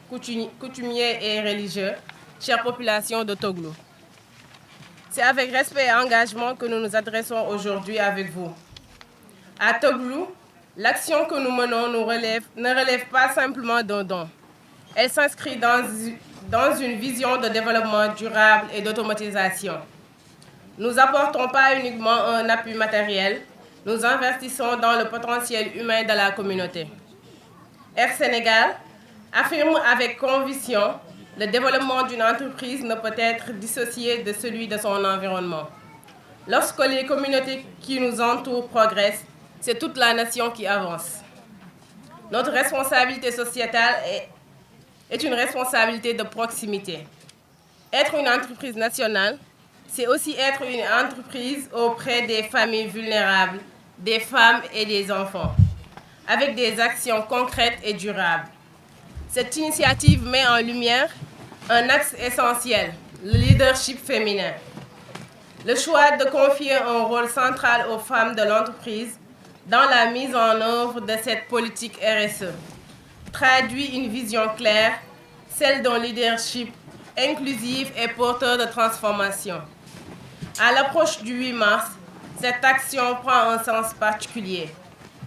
coutumiers et religieux, chère population de Toglou. C'est avec respect et engagement que nous nous adressons aujourd'hui avec vous. À Toglou, l'action que nous menons ne relève pas simplement d'un don. Elle s'inscrit dans une vision de développement durable et d'automatisation. Nous n'apportons pas uniquement un appui matériel, nous investissons dans le potentiel humain de la communauté. Air Sénégal affirme avec conviction le développement d'une entreprise ne peut être dissocié de celui de son environnement. Lorsque les communautés qui nous entourent progressent, c'est toute la nation qui avance. Notre responsabilité sociétale est une responsabilité de proximité. Être une entreprise nationale, c'est aussi être une entreprise auprès des familles vulnérables, des femmes et des enfants, avec des actions concrètes et durables. Cette initiative met en lumière un axe essentiel, le leadership féminin. Le choix de confier un rôle central aux femmes de l'entreprise dans la mise en œuvre de cette politique RSE traduit une vision claire, celle d'un leadership inclusif et porteur de transformation. À l'approche du 8 mars, cette action prend un sens particulier.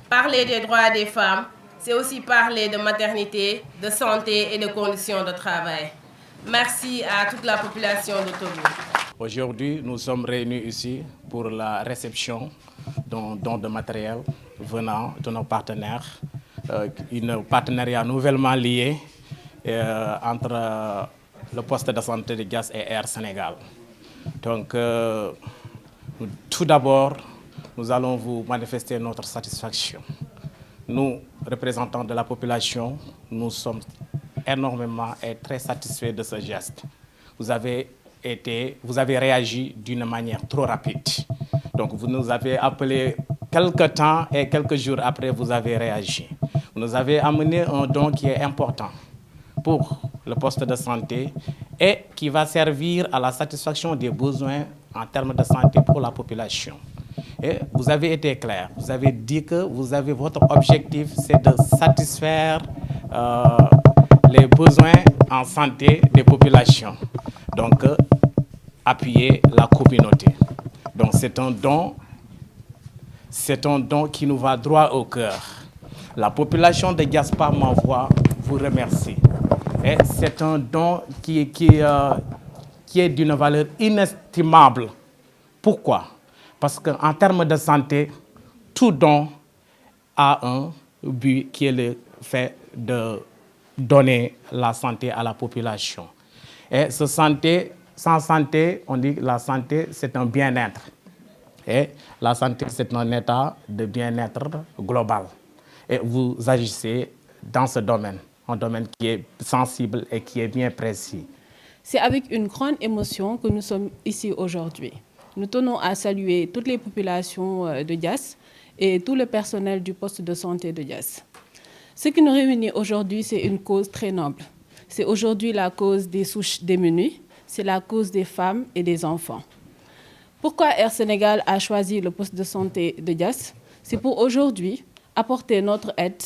Parler des droits des femmes, c'est aussi parler de maternité, de santé et de conditions de travail. Merci à toute la population de Togo. Aujourd'hui, nous sommes réunis ici pour la réception d'un don de matériel venant de nos partenaires, un partenariat nouvellement lié entre le poste de santé de Diass et Air Sénégal. Donc, tout d'abord, nous allons vous manifester notre satisfaction. Nous, représentants de la population, nous sommes énormément et très satisfaits de ce geste. Vous avez réagi d'une manière trop rapide. Donc, vous nous avez appelé quelques temps et quelques jours après, vous avez réagi. Vous nous avez amené un don qui est important pour le poste de santé et qui va servir à la satisfaction des besoins en termes de santé pour la population. Et vous avez été clair, vous avez dit que votre objectif, c'est de satisfaire les besoins en santé des populations. Donc, appuyer la communauté. Donc, c'est un don qui nous va droit au cœur. La population de Diass par ma voix vous remercie. Et c'est un don qui est d'une valeur inestimable. Pourquoi? Parce qu'en termes de santé, tout don a un but qui est le fait de donner la santé à la population. Et sans santé, on dit que la santé, c'est un bien-être. Et la santé, c'est un état de bien-être global. Et vous agissez dans ce domaine, un domaine qui est sensible et qui est bien précis. C'est avec une grande émotion que nous sommes ici aujourd'hui. Nous tenons à saluer toutes les populations de Diass et tout le personnel du poste de santé de Diass. Ce qui nous réunit aujourd'hui, c'est une cause très noble. C'est aujourd'hui la cause des souches démunies, c'est la cause des femmes et des enfants. Pourquoi Air Sénégal a choisi le poste de santé de Diass? C'est pour aujourd'hui apporter notre aide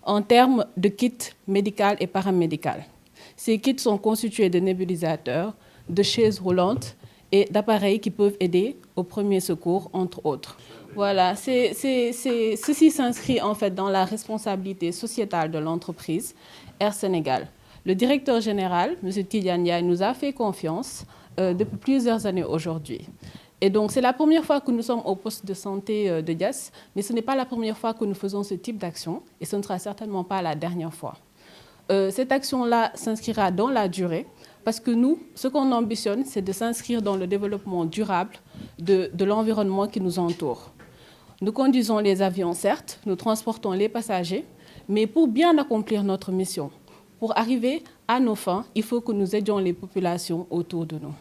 en termes de kits médical et paramédical. Ces kits sont constitués de nébulisateurs, de chaises roulantes et d'appareils qui peuvent aider au premier secours, entre autres. Voilà, ceci s'inscrit en fait dans la responsabilité sociétale de l'entreprise Air Sénégal. Le directeur général, M. Tidiane Ndiaye, nous a fait confiance depuis plusieurs années aujourd'hui. Et donc, c'est la première fois que nous sommes au poste de santé de Diass, mais ce n'est pas la première fois que nous faisons ce type d'action et ce ne sera certainement pas la dernière fois. Cette action-là s'inscrira dans la durée parce que nous, ce qu'on ambitionne, c'est de s'inscrire dans le développement durable de l'environnement qui nous entoure. Nous conduisons les avions, certes, nous transportons les passagers, mais pour bien accomplir notre mission, pour arriver à nos fins, il faut que nous aidions les populations autour de nous.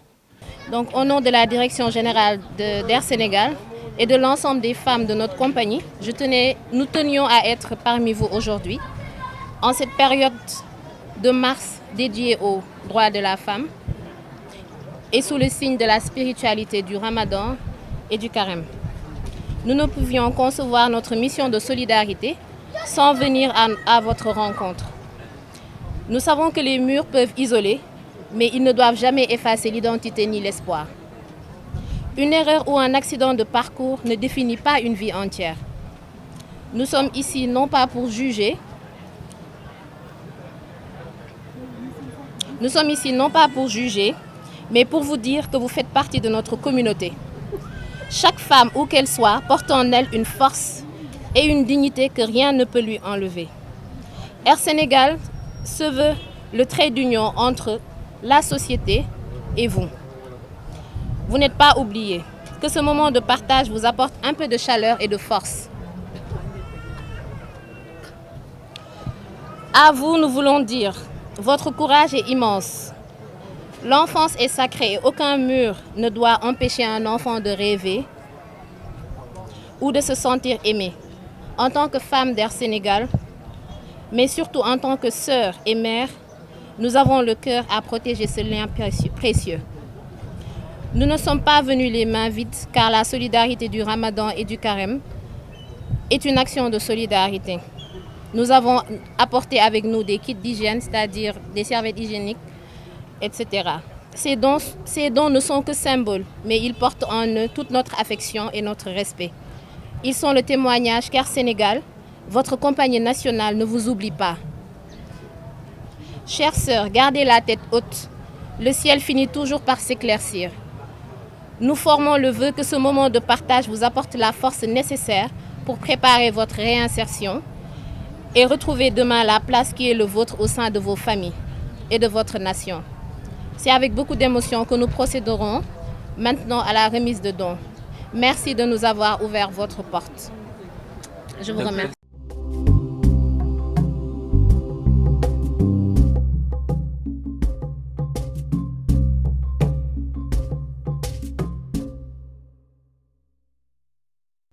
Donc, au nom de la direction générale d'Air Sénégal et de l'ensemble des femmes de notre compagnie, nous tenions à être parmi vous aujourd'hui, en cette période de mars dédiée aux droits de la femme et sous le signe de la spiritualité du Ramadan et du Carême. Nous ne pouvions concevoir notre mission de solidarité sans venir à votre rencontre. Nous savons que les murs peuvent isoler, mais ils ne doivent jamais effacer l'identité ni l'espoir. Une erreur ou un accident de parcours ne définit pas une vie entière. Nous sommes ici non pas pour juger, mais pour vous dire que vous faites partie de notre communauté. Chaque femme, où qu'elle soit, porte en elle une force et une dignité que rien ne peut lui enlever. Air Sénégal se veut le trait d'union entre la société et vous. Vous n'êtes pas oubliés. Que ce moment de partage vous apporte un peu de chaleur et de force. À vous, nous voulons dire, votre courage est immense. L'enfance est sacrée et aucun mur ne doit empêcher un enfant de rêver ou de se sentir aimé. En tant que femme d'Air Sénégal, mais surtout en tant que sœur et mère, nous avons le cœur à protéger ce lien précieux. Nous ne sommes pas venus les mains vides car la solidarité du Ramadan et du Carême est une action de solidarité. Nous avons apporté avec nous des kits d'hygiène, c'est-à-dire des serviettes hygiéniques, etc. Ces dons ne sont que symboles, mais ils portent en eux toute notre affection et notre respect. Ils sont le témoignage qu'Air Sénégal, votre compagnie nationale, ne vous oublie pas. Chères sœurs, gardez la tête haute. Le ciel finit toujours par s'éclaircir. Nous formons le vœu que ce moment de partage vous apporte la force nécessaire pour préparer votre réinsertion et retrouver demain la place qui est le vôtre au sein de vos familles et de votre nation. C'est avec beaucoup d'émotion que nous procéderons maintenant à la remise de dons. Merci de nous avoir ouvert votre porte. Je vous remercie.